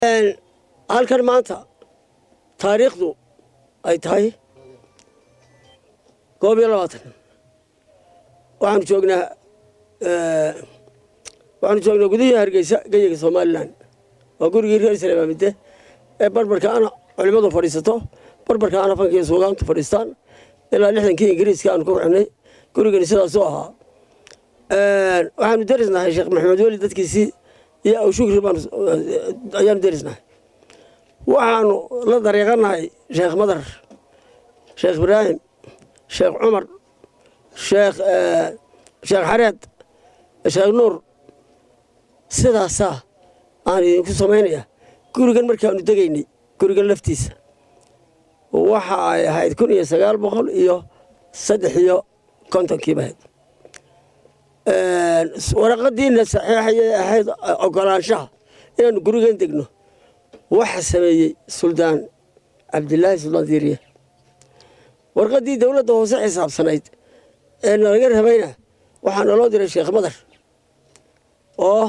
halkan maanta taariikhdu ay tahay 22 waxaan joognaa gudaha Hargeysa gayaga Soomaaliland oo gurigii reer Salaamide ee barbarkaana culimadu fadhiisato barbarkaana fankiisa suugaanta fadhiistaan ilaa 60kii Ingiriiska aan ku xunay gurigan sidaas oo ahaa waxaan darisnahay Sheekh Maxamed Wali dadkiisii iyo shukri baan ayaan darisnahay waxaan la dariiqanahay Sheekh Madar Sheekh Ibrahim Sheekh Umar Sheekh Xareed Sheekh Nuur sidaasa aan ku sameynaya gurigan markaan u tagaynay gurigan laftiisa waxa ay ahayd 1953 baad waraqadiina saxiixay ahayd ogolaanshaha inaan gurigan degno waxa sameeyay Suldaan Cabdilaahi Suldaan Diiriye warqadii dawladda hoose xisaabsanayd ee laga rabayna waxaan loo diray Sheekh Madar oo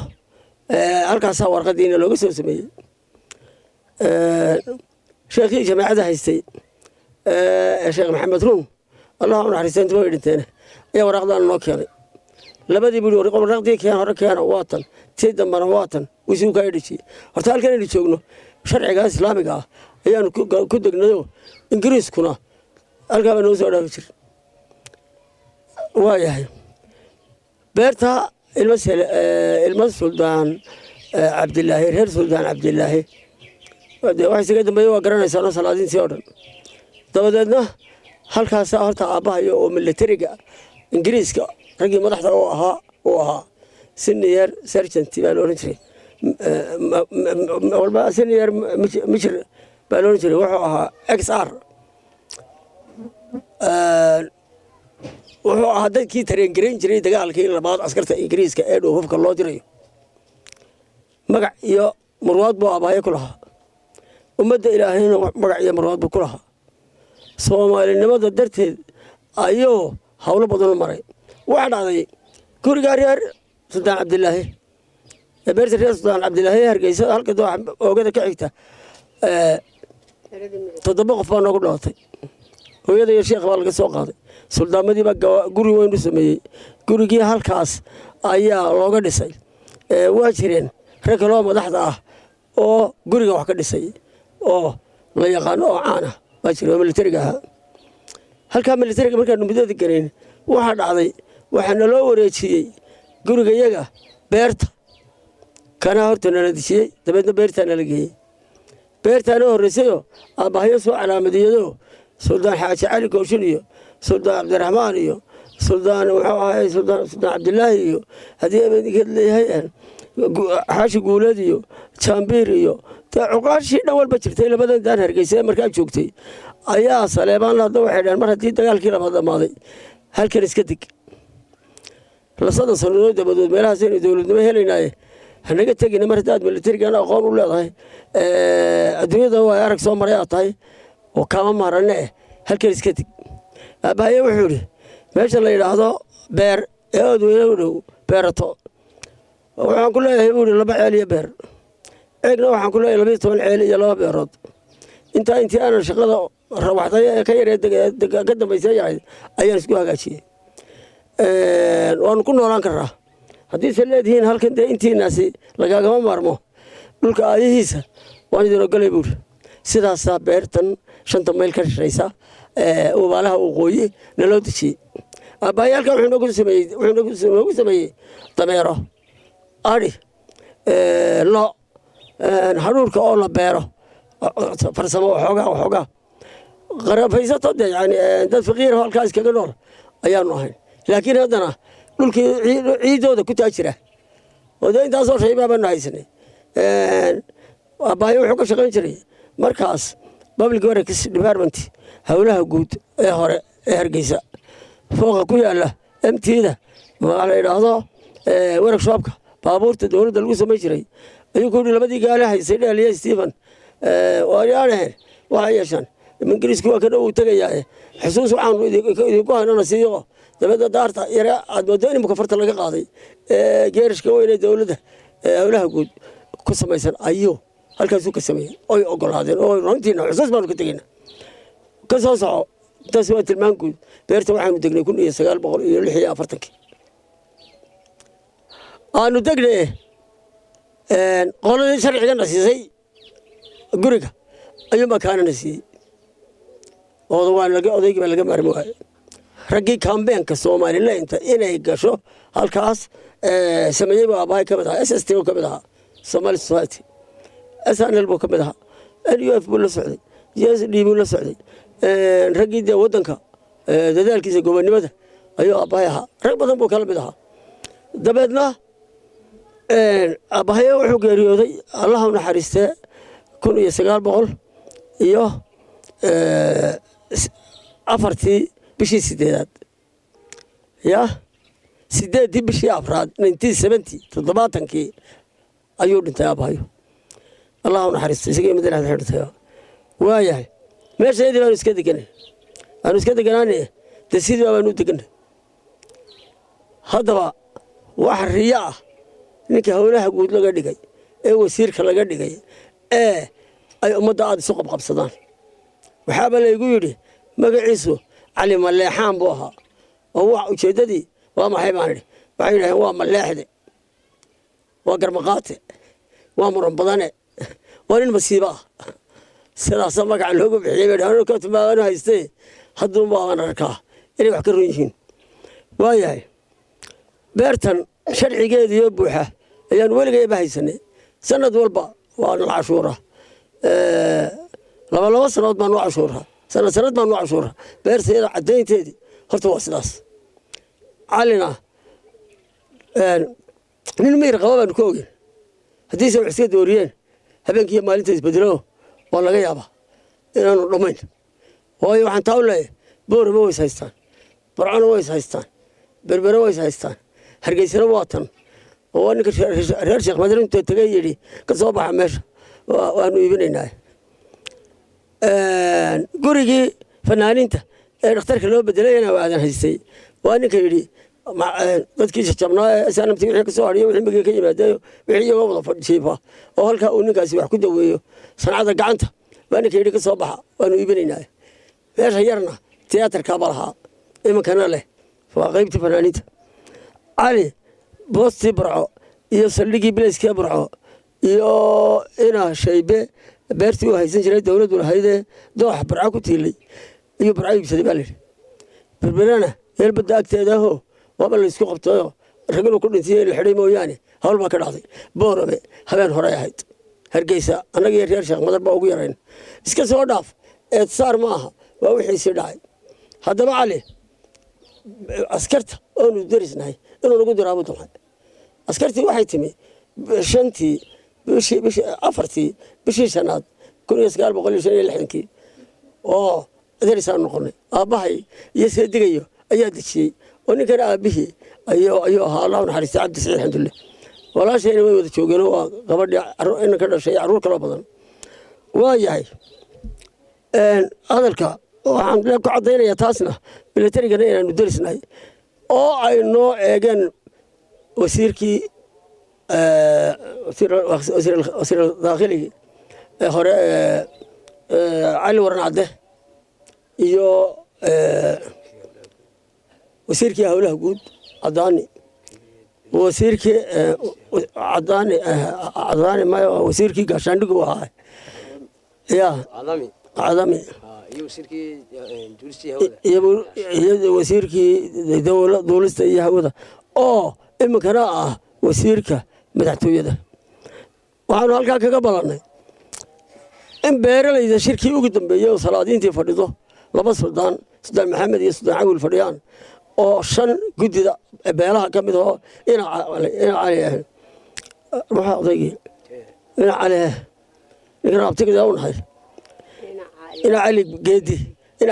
halkaas warqadiina looga soo sameeyay sheekhi jamaacada haystay Sheekh Maxamed Ruum Allah u naxariisto inta way dhinteen ayaa warqadan loo keenay labadii buu warqadii keen hore keen waatan tii dambana waatan wixii ka dhigay horta halkan ay joogno sharciga islaamiga ah ayaan ku degnayo Ingiriiskuna halka baan soo dhaaf jir waayahay beerta ilma Suldaan Cabdilaahi reer Suldaan Cabdilaahi waxay isaga dambeeyay waa garanaysaa salaadiintii oo dhan dabadeedna halkaas horta aabahayo oo militariga Ingiriiska ragii madaxda oo ahaa senior sergeant baa loo jiray walba senior mijir baa loo jiray wuxuu ahaa XR wuxuu ahaa dadkii tareen gareyn jiray dagaalkii labaad askarta Ingiriiska ee dhoofka loo diray magac iyo marwaad buu aabahay ku lahaa ummadda Ilaahayna magac iyo marwaad buu ku lahaa Soomaalinimada darteed ayuu hawlo badan maray waxa dhacday guriga reer Suldaan Cabdilaahi beerta reer Suldaan Cabdilaahi Hargeysa halka oogada ka xigta 7 qof baa nagu dhaatay hooyada iyo sheekh baa laga soo qaaday suldaamadii baa guri weyn u sameeyay gurigii halkaas ayaa looga dhisay waa jireen rag kale oo madaxda ah oo guriga wax ka dhisay oo la yaqaan oo caan ah waa jiray militariga halka militariga markaan midada gareyn waxa dhacday waxaana loo wareejiyay guriga iyaga beerta kana horta nala dishiyay dabeedna beertana la geeyay beertana horeesayo aabahayo soo calaamadiyado Suldaan Xaaji Cali Kooshin iyo Suldaan Cabdiraxmaan iyo Suldaan Cabdilaahi iyo hadii ay leeyahay Xaaji Guuleed iyo Jambiir iyo cuqaashi dhan walba jirtay labadan daan Hargeysa markaa joogtay ayaa Saleebaan la waxay mar hadii dagaalkii labaad dhamaaday halkan iska dig la sadan sanadood dabadood meelaha seen dawladnimo helaynaay hanaga tagina mar hadaad militariga aqoon u leedahay adduunyada waa arag soo maray tahay oo kama marane halkan iska dig aabahay wuxuu yiri meesha la yiraahdo beer ee adduunyada u dhow beerato waxaan ku leeyahay uu laba ceel iyo beer eegna waxaan ku leeyahay 12 ceel iyo laba beerood intii aan shaqada rawaxday ka yareed ka dambeysay ayaan isku hagaajiyay waan ku noolaan karaa hadii leedihiin halkan intii naasi lagaaga maarmo dhulka ayihiisa waan idin ogalay buu sidaas beertan 5 mayl ka shaqeysa waalaha waqooyi naloo dishii abayalka wuxuu nagu sameeyay dameero ari lo haruurka oo la beero farsamo waxoogaa qarafaysato yani dad faqiir halkaas kaga nool ayaanu ahayn laakiin haddana dhulkii ciidooda ku taajira oo intaas oo shay baan haysanay abahay wuxuu ka shaqayn jiray markaas public works department hawlaha guud ee hore ee Hargeysa fooqa ku yaala MT-da ma la yiraahdo workshopka baabuurta dawladda lagu sameey jiray ayuu ku labadii gaale haysay dhaliya Stephen waariyaane waxa yeeshan Ingiriisku waa ka dhow tagayaa xusuus waxaan idinku haynana siiyo dabada daarta yara aad wadooyin muka farta laga qaaday geerishka weyn ee dawladda hawlaha guud ku samaysan ayuu halkaasuu ka sameeyey oy ogolaadeen oo runtiina xusuus baanu ka tegeyna ka soo soco taas waa tilmaan guud beerta waxaanu degnay 1946 aanu degnay qoladii sharciga nasiisay guriga ayuu makaanana siiyey odaygii baa laga maarmi waayey raggii kambeenka Soomaaliyeed inay gasho halkaas sameeyay baa abahay ka mid ahaa SST oo ka mid ahaa Somali Society SNL buu ka mid ahaa NUF buu la socday JSD buu la socday raggii wadanka dadaalkiisa gobonimada ayuu abahay ahaa rag badan buu kala mid ahaa dabeedna abahay wuxuu geeriyooday Allah u naxariistay 1900 iyo afartii bishii sideedaad ya sideedii bishii afraad 1970 ayuu dhintay abahayo Allah u naxariistay isagii madaxda xirtay waayahay meeshaydii baan iska deganay sidii baan u deganay haddaba wax riya ah ninka howlaha guud laga dhigay ee wasiirka laga dhigay ay ummadda aad isu qabsadaan waxaaba laygu yidhi magaciisu cali maleexaan buu ahaa oo wax ujeedadii waa maxay baan idhi waxay yidhaaheen waa maleexde waa garmaqaate waa muran badane waa nin masiibo ah sidaasa magaca loogu bixiyey bay ka timaadana haystee hadduu baan arkaa inay wax ka run yihiin waayahay beertan sharcigeediyo buuxa ayaan weligayba haysanay sanad walba waa la cashuura laba sanadood baan u cashuuraa sanad baan u cashuuraa beertayda caddaynteedii horta waa sidaas calina nin miyir qaba baanu ka ogeyn haddiise wax iska dooriyeen habeenkii iyo maalinta isbedelo waa laga yaabaa inaanu dhammayn waayo waxaan taa u leeyahay boorama way is haystaan barcona way is haystaan berbere way is haystaan hargeysana waa tan oo ninka reer sheekh madar intuu tagay yidhi ka soo baxa meesha waanu iibinaynaa gurigii fanaaniinta ee dhakhtarka loo bedelayna waadan haystay waa ninka yidhi dadkii jabnaa ee sanamti wixii ka soo hadhiyo wixii magii ka yimaadayo wixii iyagoo wada fadhiifa oo halkaa uu ninkaasi wax ku daweeyo sancada gacanta waa ninka yidhi ka soo baxa waanu iibinaynaa meesha yarna tiyaatarkaaba lahaa iminkana leh waa qaybtii fanaaniinta cali boostii burco iyo saldhigii bilayskii burco iyo ina shaybe beertii uu haysan jiray dawladdu lahaydee doox burco ku tiilay iyo burco iibsaday baa layidhi berberana yeelbadda agteeda ahoo waaba laysku qabtayo rag inuu ku dhintay la xidhay mooyaane hawl baa ka dhacday boorame habeen horey ahayd hargeysa annaga iyo reer sheekh madar baa ugu yarayn iska soo dhaaf eedsaar ma aha waa wixiisii dhacay haddaba cali askarta oonu darisnahay inuu nagu diraabu damcay askartii waxay timi afartii bishii shanaad 1965 oo darisaan noqonay aabbahay iyo seedigayo ayaa dejiyey oo ninkana aabbihii ayuu ahaa Allah u naxariistay cabdi saciid alxamdulillah walaashayna way wada joogeen waa gabadhii inna ka dhashay carruur kala badan waayahay hadalka waxaan ku caddaynayaa taasna milatarigana inaanu darisnahay oo ay noo eegeen wasiirkii wasiir daakhiligi hore cali waran cadde iyo wasiirkii howlaha guud cadaani wasiirkii cadaani ma wasiirkii gaashaandhigu ahaa ya cadami iyo wasiirkii duulista iyo hawada oo iminkana ah wasiirka madaxtooyada waxaanu halkaa kaga balannay in beeralayda shirkii ugu dambeeyey oo salaadiintii fadhido laba suldaan maxamed iyo suldaan cawil fadhiyaan oo 5 guddida beelaha ka mid oo ina cali waxa odaygii ina abtiga u nahay ina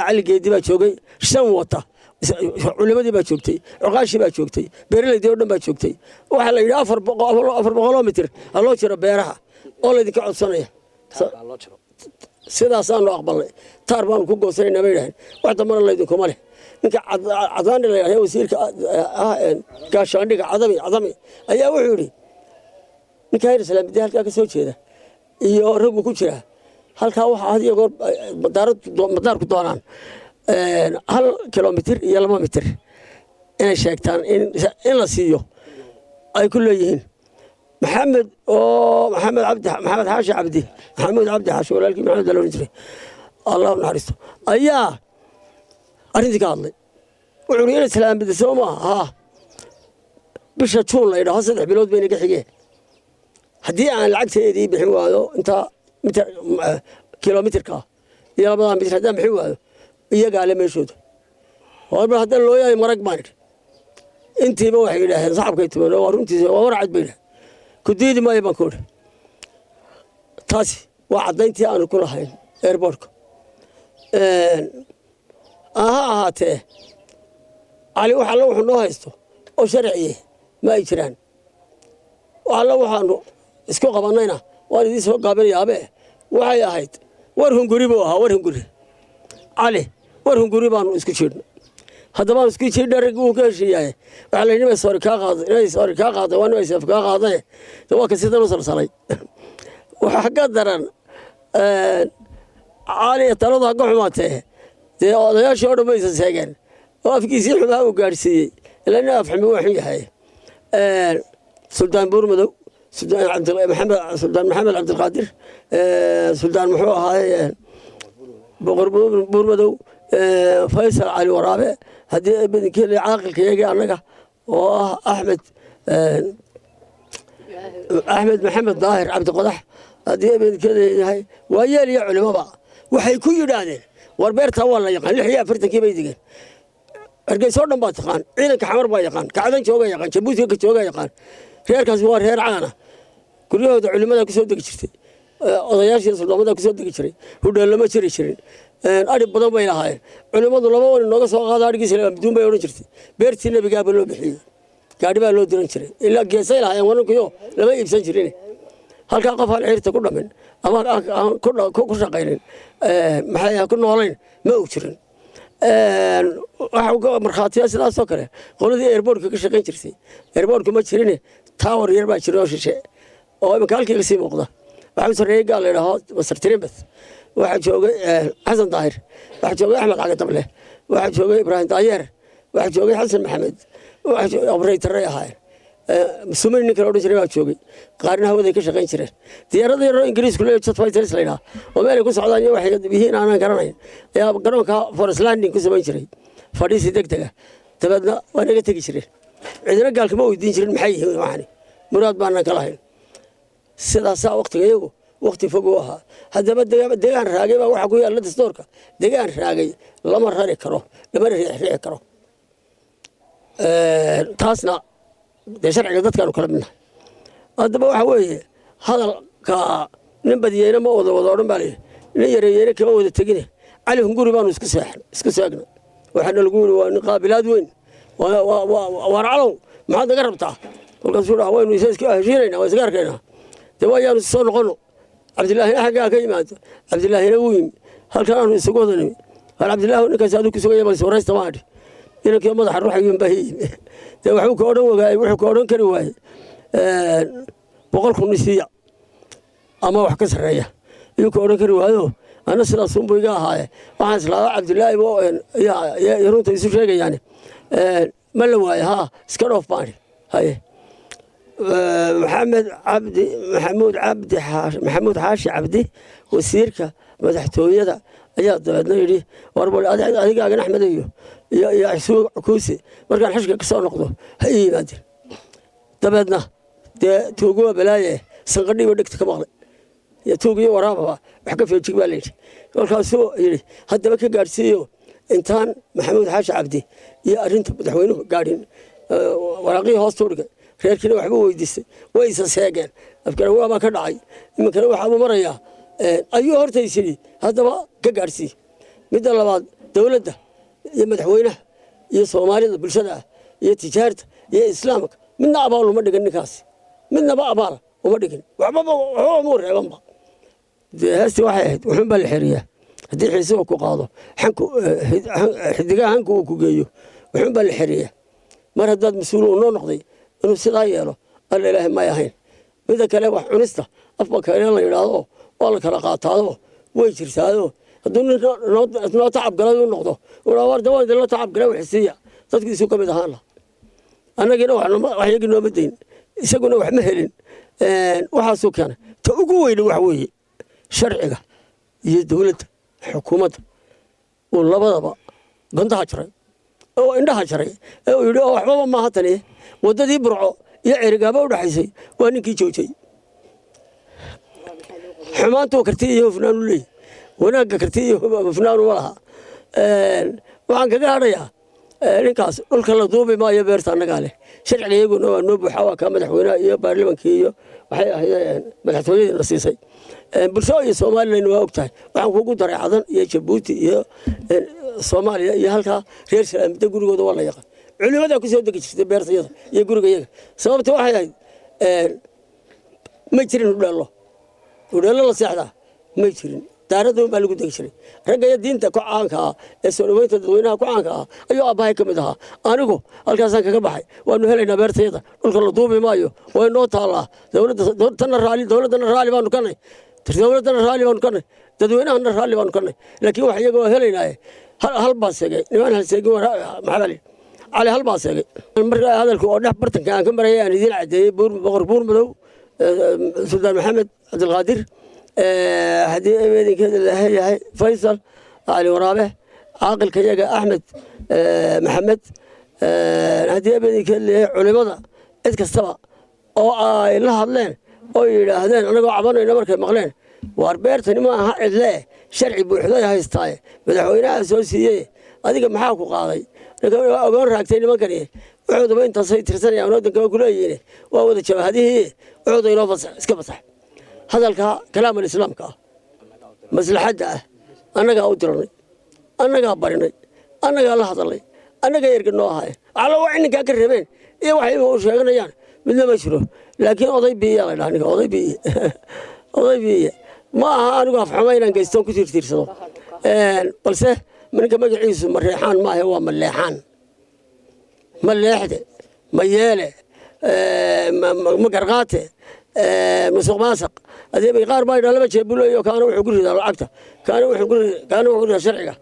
cali geedi baa joogay 5 wata culimadii baa joogtay cuqaashii baa joogtay beeralaydii oo dhan baa joogtay waxaa la yidhi 400 mitir loo jiro beeraha oo laydinka codsanaya sidaasaanu aqbalnay taar baanu ku goosanaynaa bay yidhaaheen wax dambana laydinkuma leh ninka cadaani la yidhahda wasiirka gaashaandhiga cadami ayaa wuxuu yidhi ninka hayr islaamidii halkaa ka soo jeeda iyo raggu ku jira halkaa waxaa had iyo goor madaarku doonaan 1 kilomitir iyo 2 mitir inay sheegtaan in la siiyo ay ku leeyihiin maxamed xaashi cabdi maxamuud cabdi xaashi walaalkii maxamed la oran jiray allah naxariisto ayaa arrintii ka hadlay wuxuu yiri islaam bid Soomaa bisha Juun la yiraahdo 3 bilood bayna ka xigeen haddii aan lacagteedii bixin waayo inta kilomitirka iyo 2 mitir haddaan bixin waayo iyaga la meeshooda warba haddaan loo yahay marag baan intiiba waxay yiraahdeen saxabkay tuman oo runtiisa waa warcad bayna ku diidi ma iban koor taasi waa cadayntii aan ku lahayn airportka ahaatee ali waxa la wuxuu noo haysto oo sharciye ma ay jiraan waxa waxaanu isku qabanayna waan idin soo gaabinayaabe waxay ahayd war hunguri buu ahaa war hunguri ali war hunguri baanu isku jeedno haddaba isku jeedno rag uu ka heshiiyay waxa la yimid soo ka qaaday waan ay saf ka qaaday waa ka sidan u salsalay waxa ka daran ali talada ka xumaatay dee odayaashii oo dhammaysa seegeen oo afkiisii xumaa u gaarsiiyey ilaa afxami waxuu yahay suldaan buurmadow suldaan maxamed cabdilqaadir suldaan muxuu ahaay boqor buurmadow faysal cali waraabe haddii badankii caaqilka iyaga annaga oo ah axmed maxamed daahir cabdiqodax haddii badankii yahay waa yeel iyo culimaba waxay ku yidhaahdeen war beerta waa la yaqaan 46 bay digeen argeyso dhan baa taqaan ciidanka xamar baa yaqaan kacdan jooga yaqaan jabuuti ka jooga yaqaan reerkaas waa reer caana kulliyada culimada ku soo degi jirtay odayaashii suldaamada ku soo degi jiray hudheelo lama jiri jirin ari badan bay lahaayeen culimadu laba wan nooga soo qaada arigiisa abduun bay oran jirtay beertii nabiga baa loo bixiyay gaadhi baa loo diran jiray ilaa geesay lahaayeen wanankiyo lama iibsan jirin halka qof hal xirta ku dhamin ama ku shaqeeyeen maxay ku noolayn ma og jirin waxa markhaatiya sidaas oo kale qoladii airportka ka shaqeyn jirtay airportka ma jirin tower yar baa jiro shishe oo imka halkii ka sii muuqda waxa sareeyay gaal leeyahay Masar Tiribas waxa joogay Xasan Daahir waxa joogay Axmed Cali Dable waxa joogay Ibrahim Dayer waxa joogay Xasan Maxamed waxa joogay operator ahay مسؤولين ninka loo jiray waa joogay qaarna hawada ka shaqeyn jireen diyaarada yar oo Ingiriisku leeyahay jet fighters leeyahay oo meel ku socdaan iyo waxay bihiin aan garanayn ayaa garoonka Forest Landing ku sameyn jiray fadhiisi degdega dabadna waa naga tagi jireen cidina gaalka ma weydiin jirin maxay yihiin waxani muraad baan ka lahayn sidaas waqtiga iyagu waqti fog u ahaa haddaba deegaan raagay baa waxa ku yaala dastoorka deegaan raagay lama rari karo lama riixi karo taasna sharciga dadkaanu kala midnahay haddaba waxa weeye hadalka nin badiyeyna ma wada odhan baa leeyahay nin yareeyeyna kama wada tegine cali hunguri baanu isku seegna waxaana lagu yidhi waa nin qaabilaad weyn waar calow maxaad naga rabtaa kolkaasuu dhaha waynu heshiinaynaa waa isaga arkaynaa dee waayaanu soo noqono cabdillaahina xaggaa ka yimaado cabdillaahina wuu yimi halkan aanu isugu wada nimi hal cabdillaahi ninkaas aduu ku sugaya balse waraysta maadhi inankii madaxa ruuxayuun baa yimi dee waxbuu ka odhan wagaayey wuxuu ka odhan kari waayey 100 kun isiiya ama wax ka sarreeya ayuu ka odhan kari waayo ana sidaas unbuu iga ahaaye waxaan islaaba cabdillaahi iyo runta isu sheegayaane ma la waaye haa iska dhoof baani haye maxamuud xaashi cabdi wasiirka madaxtooyada ayaa dabeedna yidhi warbal adigaagan axmed iyo xisuuq kuusi markaan xashka ka soo noqdo ha ii yimaadeen dabeedna dee tuuguwa balaaye sanqadhiiba dhegta ka maqlay iyo tuugiyo waraababa wax ka feejig baa layidhi kolkaasuu yidhi haddaba ka gaadhsiiyo intaan maxamuud xaashi cabdi iyo arrinta madaxweynuhu gaadhin waraaqihii hoostu dhigay reerkiina waxbuu weydiistay way isa seegeen afkana waabaa ka dhacay iminkana waxaabuu marayaa ayuu hortays yidhi haddaba ka gaadhsiiye midda labaad dowladda iyo madaxweynaha iyo soomaalida bulshada ah iyo tijaarta iyo islaamka midna abaal uma dhigin ninkaasi midnaba abaal uma dhigin waxba umuu reebanba dee heestii waxay ahayd wuxuunbaa la xeriyaa haddii xiisuhu ku qaado xidigaha hanku uu ku geeyo wuxuunbaa la xeriyaa mar haddaad mas-uul uu noo noqday inuu sidaa yeelo alla ilaahay may ahayn mida kale wax cunista afba kale la yiraahdo oo la kala qaataado way jirtaado hadduu noo tacab galay uu noqdo waa war dawada la tacab galay wixisiya dadkiisu ka mid ahaan annagina waxyagi noo madayn isaguna wax ma helin waxaasoo keenay ta ugu weyn wax weeye sharciga iyo dawladda xukuumadda oo labadaba gandaha jaray oo indhaha jaray oo yidhi waxba ma aha tani wadadii burco iyo cirigaaba u dhaxaysay waa ninkii joojay xumaantu karti iyo hufnaanu leeyahay wanaagga karti iyo hufnaanu ma laha waxaan kaga hadhayaa ninkaas dhulka la duubi maayo beerta annagaa leh sharciga iyaguna waa noo buuxa waa kaa madaxweynaha iyo baarlamankii iyo waxay ahayd madaxtooyadiina siisay bulsho iyo somalilan waa og tahay waxaan kugu daray cadan iyo jabuuti iyo soomaaliya iyo halkaa reer salaamida gurigooda waa la yaqaan culimadaa ku soo degi jirtay beertayada iyo guriga iyaga sababta waxay ahayd ma jirin udheello la seexdaa ma jirin daarada baa lagu degi jiray ragga iyo diinta ku caanka ah ee soo dhaweynta dadweynaha ku caanka ah ayuu aabbahay ka mid ahaa anigu halkaasaan kaga baxay waanu helaynaa beertayada dhulka la duubi maayo way noo taallaa dowladana raalli baanu kanay dadweynahana raalli baanu kanay laakiin wax iyaga waa helaynaaye hal baa seegay niman hal seegin maxamed cali hal baa seegay markaa hadalka oo dhex bartanka aan ka marayay aan idiin caddeeyey boqor buur madow suldaan maxamed cabdilqaadir haddii eedinkeeda lahayahay faysal cali waraabe caaqilka iyaga axmed maxamed haddii eedinkeeda layahay culimada cid kastaba oo ay la hadleen oo yidhaahdeen anagoo cabanayna markay maqleen waar beertani ma aha cidlee sharci buuxday haystaaye madaxweynaha soo siiyey adiga maxaa ku qaaday waa ogoon raagtay nimankani wuxuudaba intaasay tirsanayaan waddanka ku leeyihiin waa wada jabahadihii wuxuuda inoo fasax iska fasax hadalka kalaamal islaamka ah maslaxadda ah annagaa u diranay annagaa barinay annagaa la hadalnay annagaa erga noo ahaayeen alla waa ininkaa ka reebeen iyo waxay u sheeganayaan midna ma jiro laakiin oday biiya la dhaha ninka oday biiya ma aha anigu afxuma inaan geystoon ku tiirtiirsado balse ninka magaciisu ma reexaan maahe waa maleexaan ma leexde ma yeele ma garqaate musuq maasaq adeebay qaar baa idhaa laba jeebuleeyo kaana wuxuu ku ridaa lacagta kaana wuxuu ku ridaa sharciga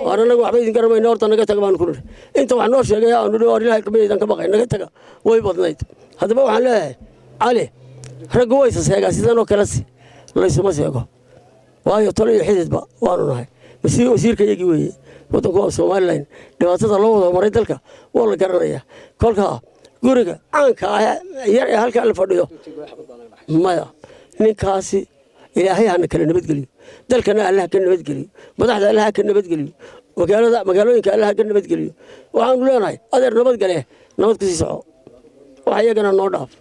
waan anagu waxba idin garamayna horta naga taga baan ku nidhi inta wax noo sheegay aanu dhi war ilahay kamaydan ka baqay naga taga way badnayd haddaba waxaan leeyahay cali raggu waysa seegaa sidanoo kale laysuma seego waayo tolo iyo xididba waanu nahay wasiirka iyagii weeye waddanku waa somalilan dhibaatada loo wada maray dalka waa la garanayaa kolkaa guriga caanka ah yar ee halkaa la fadhiyo maya ninkaasi ilaahay hana kala nabadgeliyo dalkana allaha ka nabadgeliyo madaxda allaha ka nabadgeliyo magaalooyinka allaha ka nabadgeliyo waxaanu leenahay adeer nabadgale nabad ku sii soco wax iyagana noo dhaaf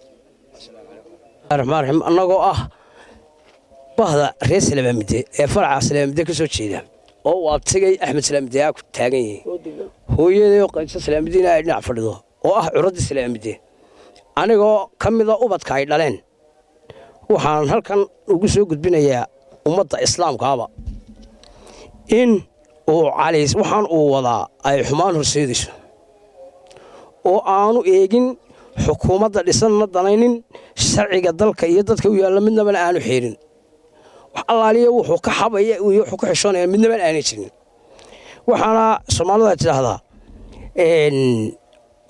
raxmaan raxiim annagoo ah bahda reer salaamide ee faraca salaamide ka soo jeeda oo uu abtigay axmed salaamide ku taagan yahay hooyadii qaysa salaamidina ay dhinac fadhido oo ah curadda salaamide anigoo ka mida ubadka ay dhaleen waxaan halkan ugu soo gudbinayaa ummadda islaamkaaba in uu caliis waxaan uu wadaa ay xumaan horseedayso oo aanu eegin xukuumadda dhisanna danaynin sharciga dalka iyo dadka u yaalla midnabana aanu xeerin wax allaaliya wuxuu ka xabaya iyo wuxuu ka xishoonaya midnabana aanay jirin waxaana soomaalida tidhaahdaa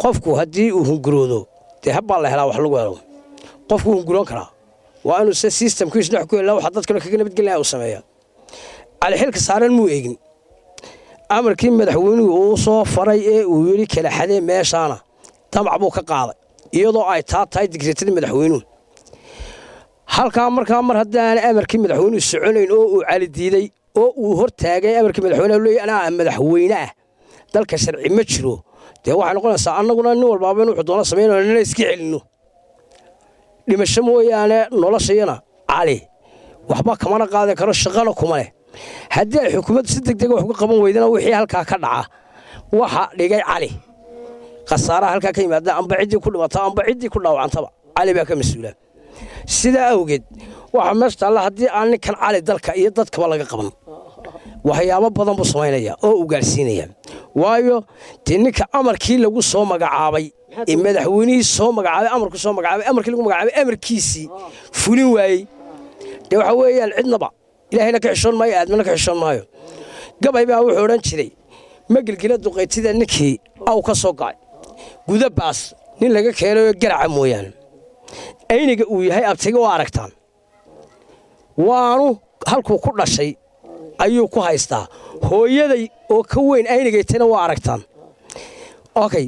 qofku haddii uu hunguroodo dee habbaa la helaa wax lagu helo qofku hunguroon karaa waa inuu se systemkiisu dhex ku helaa waxa dadkana kaga nabadgelaya uu sameeya cali xilka saaran muu eegin amarkii madaxweynuhu uu soo faray ee uu yidhi kala xadee meeshaana damac buu ka qaaday iyadoo ay tahay digreetadii madaxweynuhu halkaa markaa mar haddaana amarkii madaxweynuhu soconayn oo uu cali diiday oo uu hor taagay amarkii madaxweynaha leeyahay anaa madaxweyne ah dalka sharci ma jiro dee waxay noqonaysaa annaguna nin walbaaba in wuxuu doona samaynayno nina iska celinno dhimasho mooyaane noloshayana cali waxba kamana qaadi karo shaqana kuma leh haddii ay xukuumaddu si degdega wax uga qaban weydana wixii halkaa ka dhaca waxa dhigay cali khasaaraha halkaa ka yimaada amba ciddii ku dhimata amba ciddii ku dhaawacantaba cali baa ka mas-uula sidaa awgeed waxaa meesha taalla haddii aan ninkan cali dalka iyo dadkaba laga qaban waxyaabo badan buu samaynaya oo uu gaarsiinaya waayo dee ninka amarkii lagu soo magacaabay madaxweynihii soo magacaabay amarku soo magacaabay amarkii lagu magacaabay amarkiisii fulin waayey dee waxa weeyaan cidnaba ilaahayna ka xishoon maayo aadmana ka xishoon maayo gabay baa wuxuu odhan jiray ma gelgela duqaytida ninkii aw ka soo gacay guda baas nin laga keenayo garaca mooyaane ayniga uu yahay abtiga waa aragtaan waanu halkuu ku dhashay ayuu ku haystaa hooyaday oo ka weyn aynigaytana waa aragtaan okay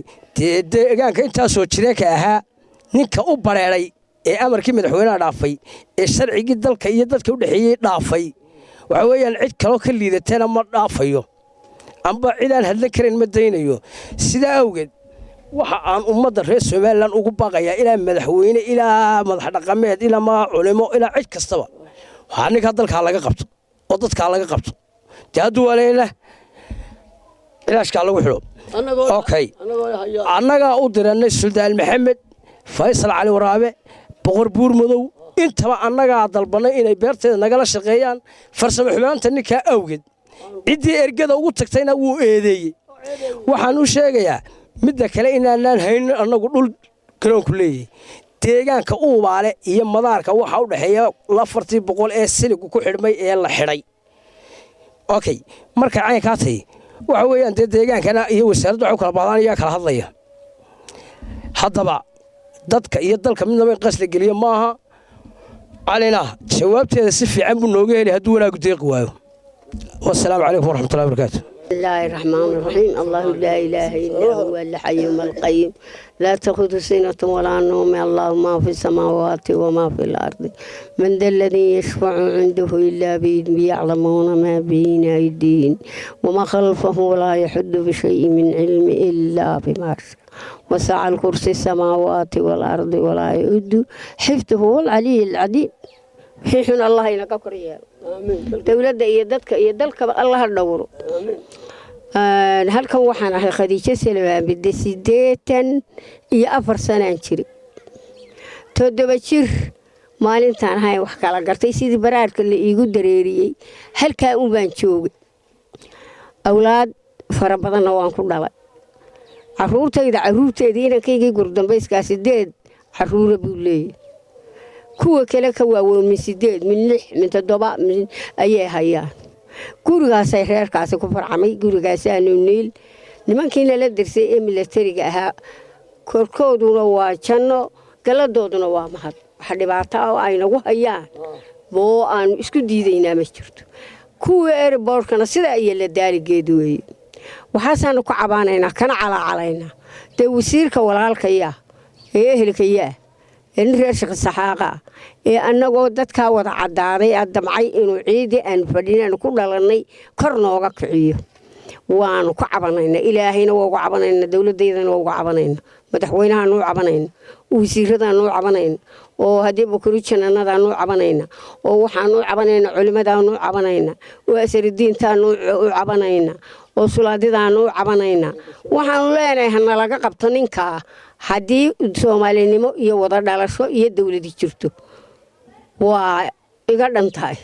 deegaanka intaasoo jireenka ahaa ninka u bareeray ee amarkii madaxweynaha dhaafay ee sharcigii dalka iyo dadka u dhaxeeyay dhaafay waxa weeyaan cid kale ka liidatana ma dhaafayo amba cid aan hadlan karin ma daynayo sidaa awgeed waxa aan ummadda reer Soomaaliland ugu baaqayaa ilaa madaxweyne ilaa madax dhaqameed ilaa ma culimo ilaa cid kastaba waxa ninka dalka laga qabto oo dadka laga qabto jaadu waleena ilaashka lagu xiro okay annaga u diranay Suldaan Maxamed Faysal Cali Waraabe boqor buur madow intaba annaga dalbanay inay beerteeda nagala shaqeeyaan farsamo xumaanta ninka awgeed cidii ergada ugu tagtayna wuu eedeeyay waxaan u sheegayaa midda kale inaan hayn annagu dhul garoonku leeyahay deegaanka Uubaale iyo madaarka waxa u dhaxeeya 400 ee siligu ku xidhmay ee la xidhay okay marka ay ka tahay waxa weeyaan deegaankana iyo wasaaraddu waxa kala baadaan iyo kala hadlaya haddaba dadka iyo dalka midnaba qasli galiyo maaha علينا جوابتي هذا سفي عم بنوجه اللي هدونا قديق واو والسلام عليكم ورحمة الله وبركاته. بسم الله الرحمن الرحيم الله لا إله إلا هو الحي القيوم لا تأخذ سنة ولا نوم الله ما في السماوات وما في الأرض من ذا الذي يشفع عنده إلا بإذنه يعلمون ما بين أيديهم وما خلفه ولا يحد بشيء من علم إلا بما شاء وسع الكرسي السماوات والأرض ولا يؤد حفظه العلي العظيم حين الله ينكر يا دولة يدك يدلك الله الدور halkan waxaan ahay Khadiija Salmaan bidda 84 sano jir 7 jir maalintan ahay wax kala gartay sidii baraarka la iigu dareeriyay halka uu baan joogay awlaad fara badan waan ku dhalay caruurteedii inankayga gurdambayska 8 caruur buu leeyahay kuwa kale ka waaweyn min 8 min 6 min 7 ayay hayaan gurigaas ay reerkaasi ku farcamay gurigaas aanu niil nimankiina la dirsay ee militariga ahaa korkooduna waa janno galadooduna waa mahad waxa dhibaato ah ay nagu hayaan boo aan isku diidaynaa ma jirto kuwa airportkana sida ay la daaligeed weey waxaasaan ku cabaanaynaa kana calaacalayna de wasiirka walaalkaya ee ehelkaya in reer shaqo saxaaqa ee annagoo dadka wada cadaaday adamcay inuu ciidi aan fadhinaan ku dhalanay kor nooga kiciyo waanu ku cabanayna ilaahayna waa ugu cabanayna dawladeedana waa ugu cabanayna madaxweynaha noo cabanayna wasiirada noo cabanayna oo hadii bukuru jananada noo cabanayna oo waxaan noo cabanayna culimada noo cabanayna oo asaridiinta noo cabanayna oo sulaadida noo cabanayna waxaan leenahay hana laga qabto ninka hadii Soomaalinimo iyo wada dhalasho iyo dawladii jirto waa iga dhantahay